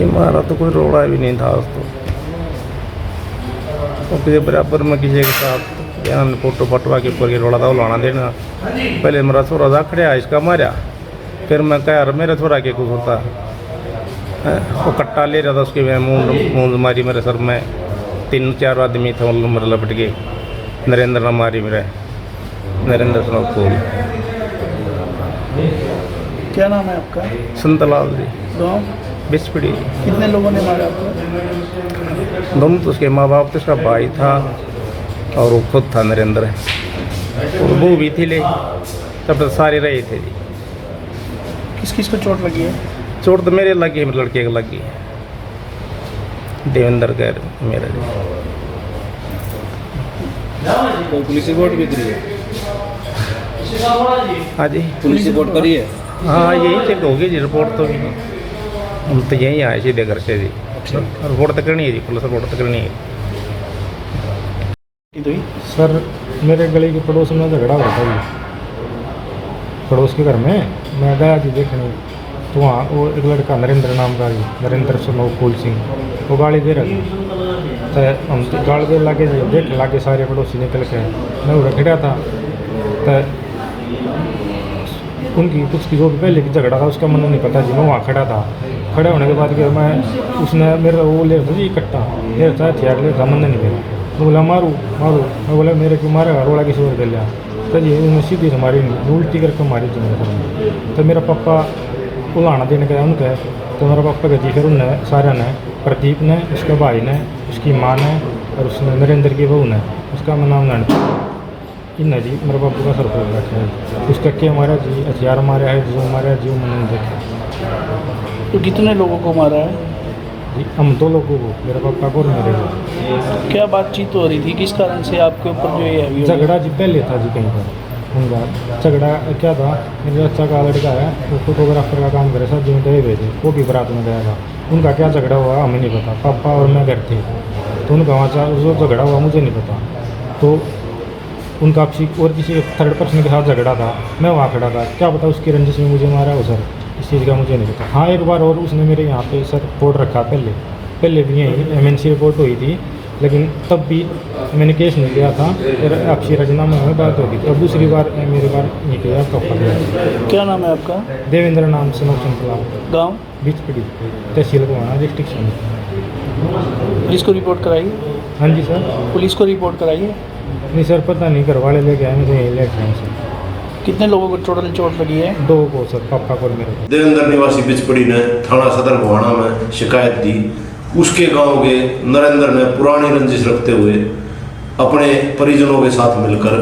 हमारा तो कोई रोड़ा भी नहीं था उसको के बराबर में किसी के साथ बयान फोटो फटवा के ऊपर रोड़ा था लाना देना। पहले मेरा छोरा था खड़िया इसका मारा, फिर मैं कह यार मेरे छोरा के कुछ होता वो कट्टा ले रहा था उसके मैं मूंद मारी मेरे सर में। 3-4 आदमी थे मेरे लपट के। नरेंद्र ने मारी मेरे, नरेंद्र स्नोफूल। क्या नाम है आपका? संतलाल जी, गाँव बिस्पड़ी। कितने लोगों ने मारा आपको? दोनों तो उसके माँ बाप, तो उसका भाई था और वो खुद था नरेंद्र, और वो भी थी ले, तब तो सारे रहे थे जी। किस किस को चोट लगी है? चोट तो मेरे लगी, मेरे लड़के को लगी, देवेंद्र गैर मेरा जी। कोई पुलिस रिपोर्ट भी करी है? हाँ जी, पुलिस रिपोर्ट करी है? हाँ यही चेक होगी जी रिपोर्ट तो। हम तो यहीं आए सीधे घर से जी। रिपोर्ट तो करनी है जी, पुलिस रिपोर्ट तो करनी है। सर मेरे गली के पड़ोस में झगड़ा हुआ था जी, पड़ोस के घर में। मैं गया जी देखने, तो वहाँ वो एक लड़का नरेंद्र नाम का जी, नरेंद्र स्नोफूल सिंह, वो गाड़ी दे रहा था। तो हम गाड़ी दे लागे जी, देख लागे सारे पड़ोसी निकल के। मैं उड़ा खड़ा था, तो उनकी कुछ की जो भी पहले की झगड़ा था उसका मन नहीं पता जी। मैं वहाँ खड़ा था, खड़े होने के बाद कि मैं उसने मेरा वो ले था जी कट्टा, मेरे था हथियार ले था, मन नहीं मेरा। तो बोला मारू मारू, मैं बोला मेरे को मारेगा, रोड़ा किसी और कर लिया। तो जी उन्हें सीधी से मारी नहीं, उल्टी करके मारी थी मेरे सर में। तो मेरा पापा उलाना देने का उनका, तो मेरा पापा का जी फिर उनने सारा ने, प्रदीप ने, उसके भाई ने, उसकी माँ ने और उसने नरेंद्र की बहू ने, उसका मैं नाम नहीं इन जी मेरे बापू का सर फोड़ रखा है। उसका क्या मारा जी, हथियार मारा है, जो मारा है जो मैंने देखा। तो कितने लोगों को मारा है? जी हम 2 लोगों को, मेरे पापा को और मेरे को। क्या बातचीत हो रही थी, किस कारण से आपके ऊपर जो ये है? झगड़ा जी पहले था जी कहीं पर उनका झगड़ा। क्या था, मेरे चाचा का लड़का है, वो फोटोग्राफर का काम करे, सब जिन गए हुए थे, वो भी बारात में गया था। उनका क्या झगड़ा हुआ हमें नहीं पता, पापा और मैं घर थे, तो उनका वहाँ जो झगड़ा हुआ मुझे नहीं पता। तो उनका और किसी थर्ड पर्सन के साथ झगड़ा था, मैं वहाँ खड़ा था, क्या पता उसकी रंजिश में मुझे मारा हो सर, इस चीज़ का मुझे नहीं पता। हाँ एक बार और उसने मेरे यहाँ पे सर रिपोर्ट रखा, पहले भी यहीं MNC रिपोर्ट हुई थी, लेकिन तब भी मैंने केस नहीं लिया था। फिर आपसी राजीनामा में बात होगी, तब दूसरी बार मेरे बार ये किया तो पकड़ा। क्या नाम है आपका? देवेंद्र नाम से संतलाल, गाँव बिचपड़ी, तहसील गोहाना, डिस्ट्रिक्ट सोनीपत। पुलिस को रिपोर्ट कराई? हाँ जी सर। पुलिस को रिपोर्ट कराई है? नहीं सर पता नहीं, घर वाले लेके आए, मुझे यहीं लेके आए सर। कितने लोगों को टोटल चोट लगी है? 2 को सर, पापा को और मेरे को। देवेंद्र निवासी बिचपड़ी ने थाना सदर गोहाना में शिकायत दी। उसके गांव के नरेंद्र ने पुरानी रंजिश रखते हुए अपने परिजनों के साथ मिलकर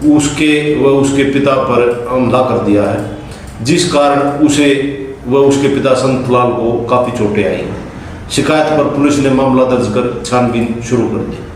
उसके पिता पर हमला कर दिया है, जिस कारण उसे व उसके पिता संतलाल को काफ़ी चोटें आई। शिकायत पर पुलिस ने मामला दर्ज कर छानबीन शुरू कर दी।